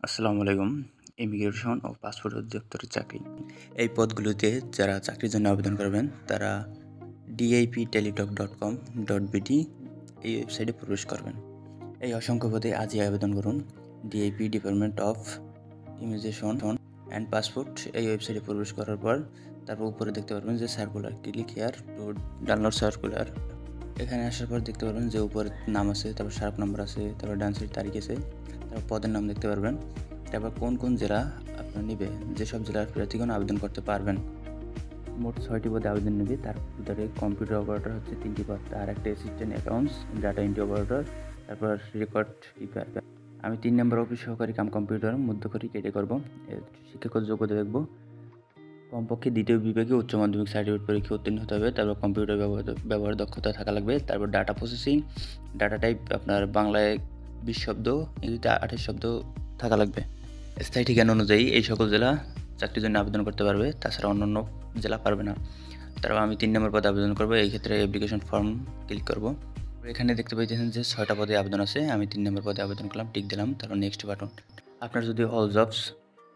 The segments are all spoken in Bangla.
আসসালামু আলাইকুম। ইমিগ্রেশন ও পাসপোর্ট অধিদপ্তরের চাকরি। এই পদগুলোতে যারা চাকরির জন্য আবেদন করবেন তারা dipteletalk.com.bt এই ওয়েবসাইটে প্রবেশ করবেন। এই অসংখ্য পদে আজই আবেদন করুন। DIP department of immigration and passport এই ওয়েবসাইটে প্রবেশ করার পর তারপর উপরে দেখতে পারবেন যে circular, click here to download circular. এখানে আসার পর দেখতে পারবেন যে উপরে নাম আছে, তারপর সার্ভ নাম্বার আছে, তারপর ডান্সের তারিখ আছে, তারপর পদের নাম দেখতে পারবেন। তারপর কোন কোন জেলা আপনার নেবে, যেসব জেলার প্রার্থীগণ আবেদন করতে পারবেন। মোট 6টি পদে আবেদন নেবে। তার ভিতরে কম্পিউটার অপারেটর হচ্ছে 3টি পদ, আর একটা assistant accounts, data entry operator, তারপর রেকর্ড কিপার। আমি 3 নম্বর অফিস সহকারী কাম কম্পিউটার মধ্যকরি কেটে করব। শিক্ষাগত যোগ্যতা দেখব, কমপক্ষে দ্বিতীয় বিভাগে উচ্চ মাধ্যমিক সার্টিফিকেট পরীক্ষা উত্তীর্ণ হতে হবে। তারপর কম্পিউটার ব্যবহার দক্ষতা থাকা লাগবে। তারপর ডাটা প্রসেসিং, ডাটা টাইপ আপনার বাংলায় 20 শব্দ, ইংরেজিতে 28 শব্দ থাকা লাগবে। স্থায়ী ঠিকানা অনুযায়ী এই সকল জেলা চাকরির জন্য আবেদন করতে পারবে, তাছাড়া অন্যান্য জেলা পারবে না। তারপর আমি 3 নম্বর পদে আবেদন করব। এই ক্ষেত্রে অ্যাপ্লিকেশন ফর্ম ক্লিক করব। এখানে দেখতে পাইতেছেন যে 6টা পদে আবেদন আছে। আমি 3 নম্বর পদে আবেদন করলাম, টিক দিলাম, তারপর নেক্সট বাটন। আপনার যদি অল জবস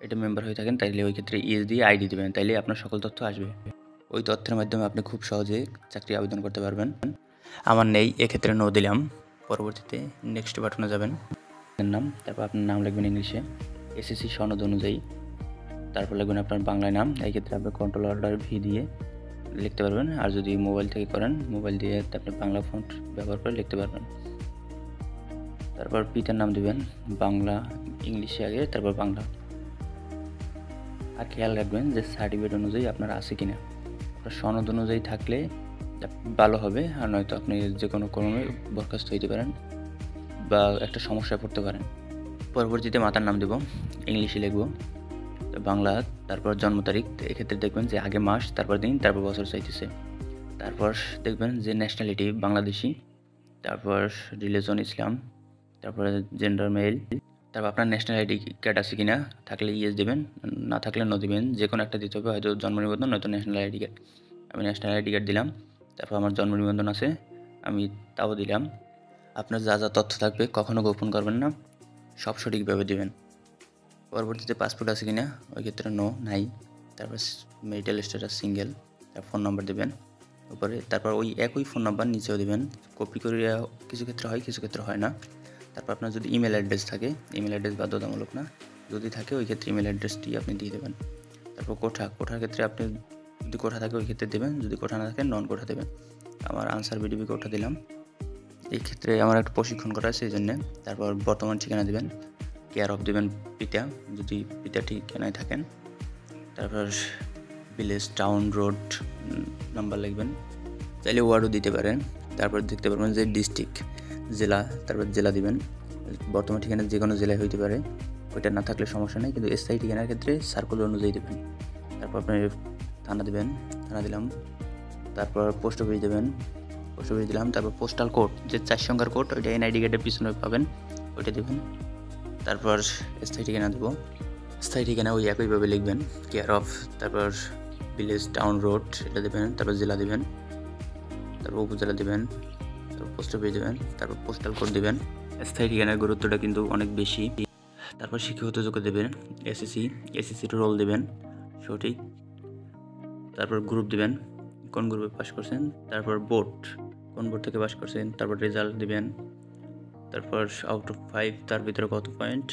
এটা মেম্বার হয়ে থাকেন তাইলে ওই ক্ষেত্রে ইএস দিয়ে আইডি দেবেন, তাইলে আপনার সকল তথ্য আসবে। ওই তথ্যের মাধ্যমে আপনি খুব সহজে চাকরি আবেদন করতে পারবেন। আমার নেই, এক্ষেত্রে নো দিলাম। পরবর্তীতে নেক্সট বাটনে যাবেন, নাম, তারপর আপনার নাম লিখবেন ইংলিশে এসএসসি সনদ অনুযায়ী, তারপর লিখবেন আপনার বাংলায় নাম। এই ক্ষেত্রে আপনি কন্ট্রোল অর্ডার ভি দিয়ে লিখতে পারবেন, আর যদি মোবাইল থেকে করেন মোবাইল দিয়ে আপনি বাংলা ফন্ট ব্যবহার করে লিখতে পারবেন। তারপর পিতার নাম দিবেন বাংলা, ইংলিশে আগে, তারপর বাংলা। আর খেয়াল রাখবেন যে সার্টিফিকেট অনুযায়ী আপনার আছে কিনা। আপনার সনদ অনুযায়ী থাকলে ভালো হবে, আর নয়তো আপনি যে কোনো ক্রমে বরখাস্ত হইতে পারেন বা একটা সমস্যায় পড়তে পারেন। পরবর্তীতে মাতার নাম দেব, ইংলিশে লিখব, বাংলা, তারপর জন্ম তারিখ। এক্ষেত্রে দেখবেন যে আগে মাস, তারপর দিন, তারপর বছর চাইতেছে। তারপর দেখবেন যে ন্যাশনালিটি বাংলাদেশি, তারপর রিলিজন ইসলাম, তারপরে জেন্ডার মেল। তারপর আপনার ন্যাশনাল আইডি কার্ড আছে কিনা, থাকলে ইয়েস দেবেন, না থাকলে নো দেবেন। যে কোনো একটা দিতে হবে, হয়তো জন্ম নিবন্ধন নয়তো ন্যাশনাল আইডি কার্ড। আমি ন্যাশনাল আইডি কার্ড দিলাম। তারপর আমার জন্ম নিবন্ধন আছে, আমি তাও দিলাম। আপনার যা যা তথ্য থাকবে কখনো গোপন করবেন না, সব সঠিকভাবে দেবেন। পরবর্তীতে পাসপোর্ট আছে কিনা, ওই ক্ষেত্রে নো, নাই। তারপর মেরিটাল স্ট্যাটাস সিঙ্গেল, তারপর ফোন নাম্বার দেবেন উপরে। তারপর ওই একই ফোন নাম্বার নিচেও দেবেন, কপি করে কিছু ক্ষেত্রে হয়, কিছু ক্ষেত্রে হয় না। তারপর আপনার যদি ইমেল অ্যাড্রেস থাকে, ইমেল অ্যাড্রেস বাধ্যতামূলক না, যদি থাকে ওই ক্ষেত্রে ইমেল অ্যাড্রেসটি আপনি দিয়ে দেবেন। তারপর কোঠার ক্ষেত্রে আপনি যদি কোঠা থাকে ওই ক্ষেত্রে দেবেন, যদি কোঠা না থাকে নন কোঠা দেবেন। আমার আনসার বিডিবি কোঠা দিলাম, এই ক্ষেত্রে আমার একটা প্রশিক্ষণ করা আছে এই জন্যে। তারপর বর্তমান ঠিকানা দেবেন, কেয়ার অফ দেবেন পিতা, যদি পিতা ঠিকানায় থাকেন। তারপর ভিলেজ, টাউন, রোড নাম্বার লিখবেন, চাইলে ওয়ার্ডও দিতে পারেন। তারপর দেখতে পারবেন যে ডিস্ট্রিক্ট, জেলা, তারপর জেলা দিবেন। বর্তমান ঠিকানা যে কোনো জেলায় হইতে পারে, ওইটা না থাকলে সমস্যা নেই, কিন্তু স্থায়ী ঠিকানার ক্ষেত্রে সার্কুলার অনুযায়ী দেবেন। তারপর আপনার থানা দেবেন, থানা দিলাম। তারপর পোস্ট অফিস দেবেন, পোস্ট অফিস দিলাম। তারপর পোস্টাল কোড, যে 4 সংখ্যার কোড, ওইটা এনআইডি কার্ডের পিছনে পাবেন, ওইটা দেবেন। তারপর স্থায়ী ঠিকানা দেবো, স্থায়ী ঠিকানা ওই একইভাবে লিখবেন, কেয়ার অফ, তারপর ভিলেজ, টাউন, রোড এটা দেবেন। তারপর জেলা দেবেন, তারপর উপজেলা দেবেন, তারপর পোস্ট অফিস দেবেন, তারপর পোস্টাল কোড দেবেন। স্থায়ী ঠিকানার গুরুত্বটা কিন্তু অনেক বেশি। তারপর শিক্ষাগত যোগ্যতা দেবেন, এসএসসির রোল দেবেন সঠিক। তারপর গ্রুপ দেবেন, কোন গ্রুপে পাস করছেন। তারপর বোর্ড, কোন বোর্ড থেকে পাস করছেন। তারপর রেজাল্ট দেবেন। তারপর আউট অফ 5 তার ভিতরে কত পয়েন্ট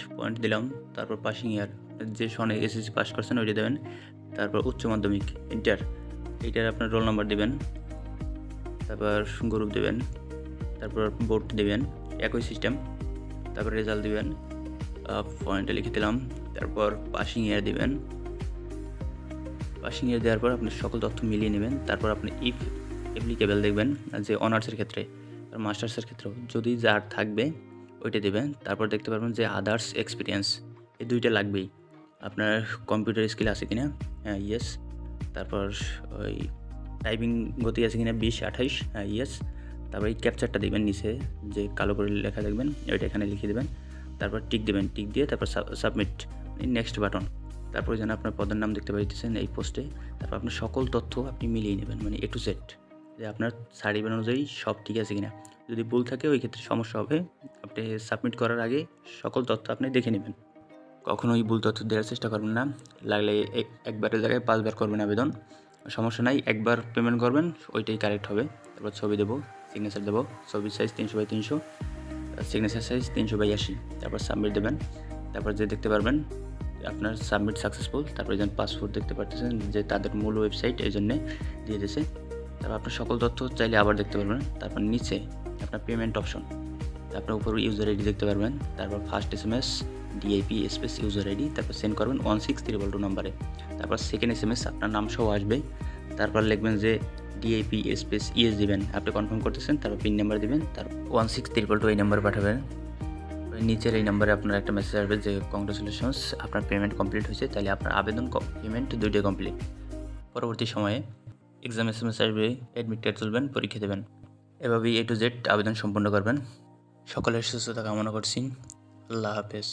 দিলাম। তারপর পাসিং ইয়ার, যে সনে এসএসসি পাস করছেন ওইটা দেবেন। তারপর উচ্চ মাধ্যমিক ইন্টার, এইটার আপনার রোল নাম্বার দেবেন। তারপর গ্রুপ দেবেন, তারপর বোর্ড দেবেন, একই সিস্টেম। তারপর রেজাল্ট দেবেন, পয়েন্টে লিখে দিলাম। তারপর পাসিং ইয়ার দেবেন। পাসিং ইয়ার দেওয়ার পর আপনি সকল তথ্য মিলিয়ে নেবেন। তারপর আপনি ইফ অ্যাপ্লিকেবল দেখবেন, যে অনার্সের ক্ষেত্রে আর মাস্টার্সের ক্ষেত্রেও যদি যার থাকবে ওইটা দেবেন। তারপর দেখতে পারবেন যে আদার্স এক্সপিরিয়েন্স, এই দুইটা লাগবেই। আপনার কম্পিউটার স্কিল আছে কিনা, হ্যাঁ ইয়েস। তারপর ওই টাইপিং গতি আছে কিনা 20-28, হ্যাঁ ইয়েস। তারপর এই ক্যাপচারটা দেবেন নিচে, যে কালো করে লেখা দেখবেন, ওইটা এখানে লিখে দেবেন। তারপর টিক দেবেন, টিক দিয়ে তারপর সাবমিট, নেক্সট বাটন। তারপর যেন আপনার পদের নাম দেখতে পাইতেছেন এই পোস্টে। তারপর আপনার সকল তথ্য আপনি মিলিয়ে নেবেন, মানে A to Z, যে আপনার সার্টিফিকেট অনুযায়ী সব ঠিক আছে কিনা। যদি ভুল থাকে ওই ক্ষেত্রে সমস্যা হবে। আপনি সাবমিট করার আগে সকল তথ্য আপনি দেখে নেবেন। কখনোই ভুল তথ্য দেওয়ার চেষ্টা করবেন না। লাগলে একবারের জায়গায় 5 বার করবেন আবেদন, সমস্যা নাই। একবার পেমেন্ট করবেন, ওইটাই কারেক্ট হবে। তারপর ছবি দেবো, সিগনেচার দেবো, ছবির সাইজ 300x300, সিগনেচার সাইজ 382। তারপর সাবমিট দেবেন। তারপর যে দেখতে পারবেন আপনার সাবমিট সাকসেসফুল। তারপরে যেন পাসপোর্ট দেখতে পারতেছেন যে তাদের মূল ওয়েবসাইট এই জন্যে দিয়ে দিয়েছে। তারপর আপনার সকল তথ্য চাইলে আবার দেখতে পারবেন। তারপর নিচে আপনার পেমেন্ট অপশন, তারপর উপরে ইউজার আইডি দেখতে পারবেন। তারপর first SMS DIP space user ID, তারপর সেন্ড করবেন 16322 নম্বরে। তারপর সেকেন্ড SMS আপনার নাম সহ আসবে। তারপর লিখবেন যে ডিআইপি স্পেস ইএস দিবেন, আপনি কনফার্ম করতেছেন। তারপর পিন নাম্বার দিবেন, তারপর 16322 এই নাম্বার পাঠাবেন। নিচের এই নাম্বারে আপনার একটা মেসেজ আসবে যে কংগ্রেচুলেশনস, আপনার পেমেন্ট কমপ্লিট হয়েছে। তাহলে আপনার আবেদন পেমেন্ট দুইটাই কমপ্লিট। পরবর্তী সময়ে এক্সাম SMS আসবে, অ্যাডমিট কার্ড তুলবেন, পরীক্ষা দেবেন। এভাবেই A to Z আবেদন সম্পূর্ণ করবেন। সকলের সুস্থতা কামনা করছি। আল্লাহ হাফেজ।